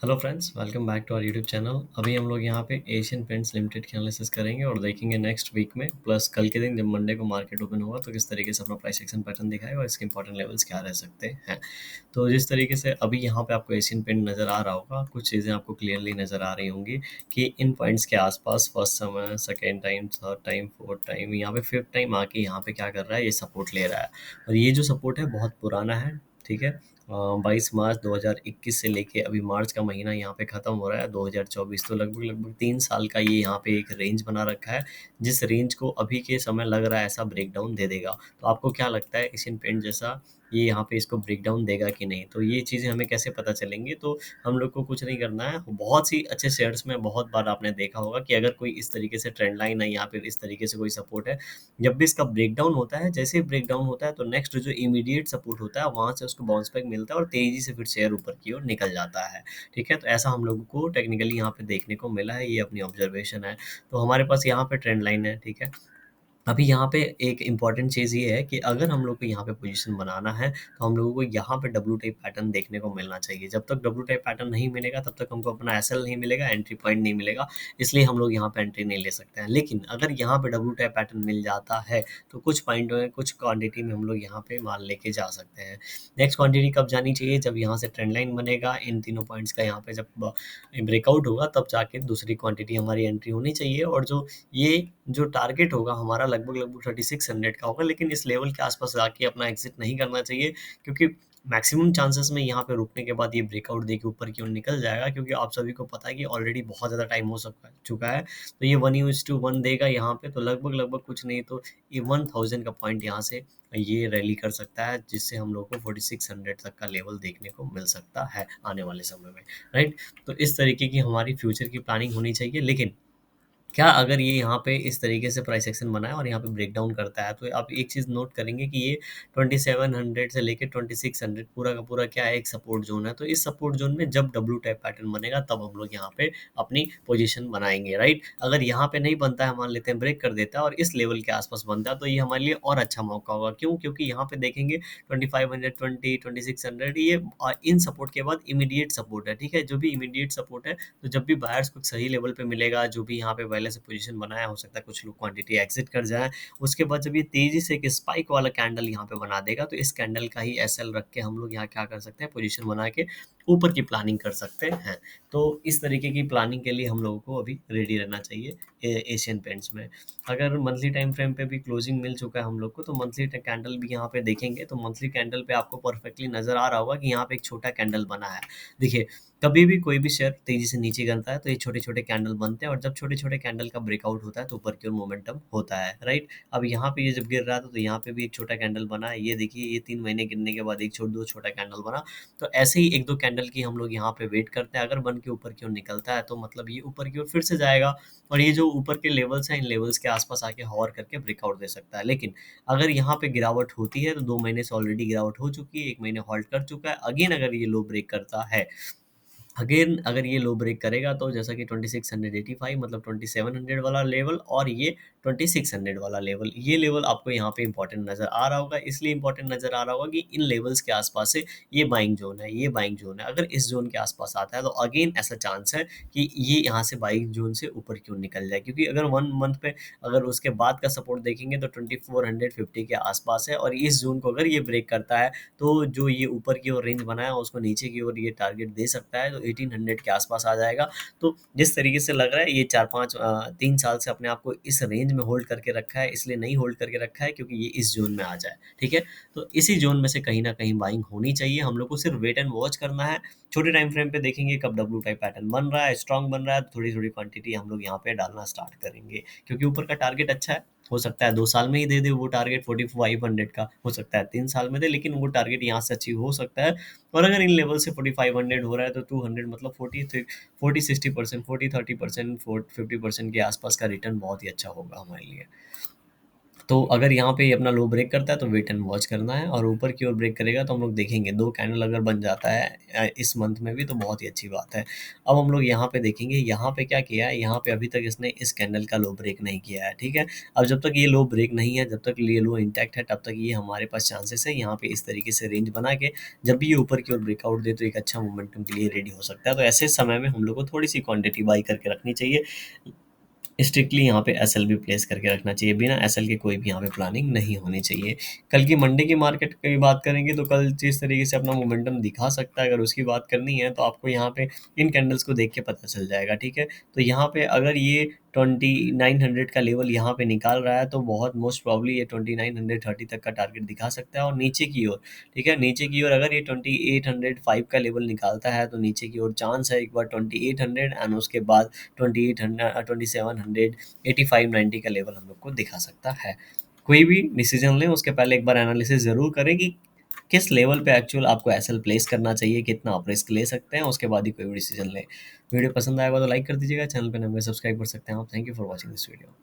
Hello friends, welcome back to our YouTube channel. अभी हम लोग यहाँ पे एशियन पेंट्स लिमिटेड की एनालिसिस करेंगे और देखेंगे नेक्स्ट वीक में प्लस कल के दिन जब मंडे को मार्केट ओपन होगा तो किस तरीके से अपना प्राइस एक्शन पैटर्न दिखाएगा और इसके इंपॉर्टेंट लेवल्स क्या रह सकते हैं। तो जिस तरीके से अभी यहाँ पे आपको एशियन पेंट नज़र आ रहा होगा, कुछ चीज़ें आपको क्लियरली नज़र आ रही होंगी कि इन पॉइंट्स के आसपास फर्स्ट समय, second time, third time, fourth time, यहाँ पे फिफ्थ टाइम आके यहाँ पे क्या कर रहा है, ये सपोर्ट ले रहा है। और ये जो सपोर्ट है बहुत पुराना है। ठीक है। 22 मार्च 2021 से लेके अभी मार्च का महीना यहाँ पे ख़त्म हो रहा है 2024, तो लगभग लगभग 3 साल का ये यहाँ पे एक रेंज बना रखा है, जिस रेंज को अभी के समय लग रहा है ऐसा ब्रेकडाउन दे देगा। तो आपको क्या लगता है एशियन पेंट जैसा ये यहाँ पे इसको ब्रेकडाउन देगा कि नहीं? तो ये चीज़ें हमें कैसे पता चलेंगी? तो हम लोग को कुछ नहीं करना है। बहुत सी अच्छे शेयर्स में बहुत बार आपने देखा होगा कि अगर कोई इस तरीके से ट्रेंड लाइन है या फिर इस तरीके से कोई सपोर्ट है, जब भी इसका ब्रेकडाउन होता है, जैसे ही ब्रेकडाउन होता है तो नेक्स्ट जो इमीडिएट सपोर्ट होता है वहाँ से उसको बाउंस बैक मिलता है और तेज़ी से फिर शेयर ऊपर की ओर निकल जाता है। ठीक है? तो ऐसा हम लोगों को टेक्निकली यहाँ पे देखने को मिला है, ये अपनी ऑब्जर्वेशन है। तो हमारे पास यहाँ पे ट्रेंड लाइन है। ठीक है? अभी यहाँ पे एक इम्पॉर्टेंट चीज़ ये है कि अगर हम लोग को यहाँ पे पोजीशन बनाना है, तो हम लोगों को यहाँ पे डब्ल्यू टाइप पैटर्न देखने को मिलना चाहिए। जब तक डब्ल्यू टाइप पैटर्न नहीं मिलेगा, तब तक हमको अपना एसएल नहीं मिलेगा, एंट्री पॉइंट नहीं मिलेगा, इसलिए हम लोग यहाँ पे एंट्री नहीं ले सकते हैं। लेकिन अगर यहाँ पे डब्ल्यू टाइप पैटर्न मिल जाता है, तो कुछ पॉइंटों में, कुछ क्वांटिटी में हम लोग यहाँ पे माल लेके जा सकते हैं। नेक्स्ट क्वांटिटी कब जानी चाहिए? जब यहाँ से ट्रेंड लाइन बनेगा, इन तीनों पॉइंट्स का यहाँ पे जब ब्रेकआउट होगा, तब जाके दूसरी क्वांटिटी हमारी एंट्री होनी चाहिए। और ये जो टारगेट होगा हमारा लगभग लगभग 3600 का होगा, लेकिन इस लेवल के आसपास जाके अपना एग्जिट नहीं करना चाहिए, क्योंकि मैक्सिमम चांसेस में यहाँ पे रुकने के बाद ये ब्रेकआउट देके ऊपर की ओर निकल जाएगा, क्योंकि आप सभी को पता है कि ऑलरेडी बहुत ज़्यादा टाइम हो सकता चुका है। तो ये 1:1 देगा यहाँ पे, तो लगभग लगभग कुछ नहीं तो ये 1000 का पॉइंट यहाँ से ये रैली कर सकता है, जिससे हम लोग को 4600 तक का लेवल देखने को मिल सकता है आने वाले समय में। राइट। तो इस तरीके की हमारी फ्यूचर की प्लानिंग होनी चाहिए। लेकिन क्या अगर ये यहाँ पे इस तरीके से प्राइस एक्शन बनाए और यहाँ पे ब्रेकडाउन करता है, तो आप एक चीज़ नोट करेंगे कि ये 2700 से लेके 2600 पूरा का पूरा क्या है, एक सपोर्ट ज़ोन है। तो इस सपोर्ट ज़ोन में जब डब्ल्यू टाइप पैटर्न बनेगा, तब हम लोग यहाँ पे अपनी पोजीशन बनाएँगे, राइट? अगर यहाँ पे नहीं बनता है, मान लेते हैं ब्रेक कर देता है और इस लेवल के आस-पास बनता है, तो ये हमारे लिए और अच्छा मौका होगा। क्यों? क्योंकि यहाँ पे देखेंगे 2520, 2600 ये इन सपोर्ट के बाद इमीडिएट सपोर्ट है, ठीक है? जो भी इमीडिएट सपोर्ट है, तो जब भी बायर्स को सही लेवल पे मिलेगा, जो भी यहाँ पे पहले से पोजीशन बनाया, हो सकता है कुछ लोग क्वांटिटी एग्जिट कर जाएँ। उसके बाद जब ये तेज़ी से एक स्पाइक वाला कैंडल यहाँ पे बना देगा, तो इस कैंडल का ही एसएल रख के हम लोग यहाँ क्या कर सकते हैं, पोजीशन बना के ऊपर की प्लानिंग कर सकते हैं। तो इस तरीके की प्लानिंग के लिए हम लोगों को अभी रेडी रहना चाहिए एशियन पेंट्स में। अगर मंथली टाइम फ्रेम पे भी क्लोजिंग मिल चुका है हम लोग को, तो मंथली कैंडल भी यहाँ पे देखेंगे, तो मंथली कैंडल पे आपको परफेक्टली नज़र आ रहा होगा कि यहाँ पे एक छोटा कैंडल बना है। देखिए, कभी भी कोई भी शेयर तेज़ी से नीचे गिरता है, तो ये छोटे-छोटे कैंडल बनते हैं और जब छोटे-छोटे कैंडल का ब्रेकआउट होता है, तो ऊपर की ओर मोमेंटम होता है, राइट? अब यहाँ पे ये जब गिर रहा था, तो यहाँ पे भी एक छोटा कैंडल बना है। ये देखिए, ये 3 महीने गिरने के बाद एक दो छोटा कैंडल बना। तो ऐसे ही 1-2 कैंडल की हम लोग यहाँ पे वेट करते हैं। अगर बन के ऊपर की ओर निकलता है, तो मतलब ये ऊपर की ओर फिर से जाएगा और ये जो ऊपर के लेवल्स हैं, इन लेवल्स के आस-पास आके हॉवर करके ब्रेकआउट दे सकता है। लेकिन अगर यहाँ पे गिरावट होती है, तो 2 महीने से ऑलरेडी गिरावट हो चुकी है, 1 महीने होल्ड कर चुका है। अगेन अगर ये लो ब्रेक करता है, अगेन अगर ये लो ब्रेक करेगा, तो जैसा कि 2685 मतलब 2700 वाला लेवल और ये 2600 वाला लेवल, ये लेवल आपको यहाँ पे इंपॉर्टेंट नज़र आ रहा होगा। इसलिए इंपॉर्टेंट नज़र आ रहा होगा कि इन लेवल्स के आसपास से ये बाइंग जोन है, ये बाइंग जोन है। अगर इस जोन के आसपास आता है, तो अगेन ऐसा चांस है कि ये यहाँ से बाइंग जोन से ऊपर क्यों निकल जाए, क्योंकि अगर 1 मंथ पे अगर उसके बाद का सपोर्ट देखेंगे, तो 2450 के आसपास है और इस जोन को अगर ये ब्रेक करता है, तो जो ये ऊपर की ओर रेंज बनाया उसको नीचे की ओर ये टारगेट दे सकता है, तो 1800 के आसपास आ जाएगा। तो जिस तरीके से लग रहा है, ये 3 साल से अपने आप को इस रेंज में होल्ड करके रखा है, इसलिए नहीं होल्ड करके रखा है क्योंकि ये इस जोन में आ जाए। ठीक है? तो इसी जोन में से कहीं ना कहीं बाइंग होनी चाहिए। हम लोग को सिर्फ वेट एंड वॉच करना है। छोटे टाइम फ्रेम पे देखेंगे कब डब्ल्यू टाइप पैटर्न बन रहा है, स्ट्रांग बन रहा है, तो थोड़ी थोड़ी क्वांटिटी हम लोग यहाँ पे डालना स्टार्ट करेंगे, क्योंकि ऊपर का टारगेट अच्छा है। हो सकता है 2 साल में ही दे दे वो टारगेट 4500 का, हो सकता है 3 साल में दे, लेकिन वो टारगेट यहाँ से अचीव हो सकता है। और अगर इन लेवल से 4500 हो रहा है, तो 200 मतलब 40-60%, 40-30%, 50% के आसपास का रिटर्न बहुत ही अच्छा होगा हमारे लिए। तो अगर यहाँ पे ये अपना लो ब्रेक करता है तो वेट एंड वॉच करना है, और ऊपर की ओर ब्रेक करेगा तो हम लोग देखेंगे 2 कैंडल अगर बन जाता है इस मंथ में भी तो बहुत ही अच्छी बात है। अब हम लोग यहाँ पे देखेंगे, यहाँ पे क्या किया है, यहाँ पे अभी तक इसने इस कैंडल का लो ब्रेक नहीं किया है, ठीक है? अब जब तक ये लो ब्रेक नहीं है, जब तक ये लो इंटैक्ट है, तब तक ये हमारे पास चांसेस है यहाँ पे इस तरीके से रेंज बना के जब भी ये ऊपर की ओर ब्रेकआउट दे तो एक अच्छा मोमेंटम के लिए रेडी हो सकता है। तो ऐसे समय में हम लोग को थोड़ी-सी क्वांटिटी बाय करके रखनी चाहिए। स्ट्रिक्टली यहाँ पे एसएल भी प्लेस करके रखना चाहिए, बिना एसएल के कोई भी यहाँ पे प्लानिंग नहीं होनी चाहिए। कल की मंडे की मार्केट की बात करेंगे तो कल जिस तरीके से अपना मोमेंटम दिखा सकता है, अगर उसकी बात करनी है तो आपको यहाँ पे इन कैंडल्स को देख के पता चल जाएगा, ठीक है? तो यहाँ पे अगर ये 2900 का लेवल यहाँ पे निकाल रहा है तो बहुत मोस्ट प्रॉब्ली ये 2930 तक का टारगेट दिखा सकता है, और नीचे की ओर, ठीक है? नीचे की ओर अगर ये 2805 का लेवल निकालता है तो नीचे की ओर चांस है एक बार 2800 एंड उसके बाद 2800 2700 8590 का लेवल हम लोग को दिखा सकता है। कोई भी डिसीजन लें उसके पहले एक बार एनालिसिस ज़रूर करें कि किस लेवल पे एक्चुअल आपको एसएल प्लेस करना चाहिए, कितना आप रिस्क ले सकते हैं, उसके बाद ही कोई भी डिसीजन लें। वीडियो पसंद आएगा तो लाइक कर दीजिएगा, चैनल पे नए हैं सब्सक्राइब कर सकते हैं आप। Thank you for watching this video.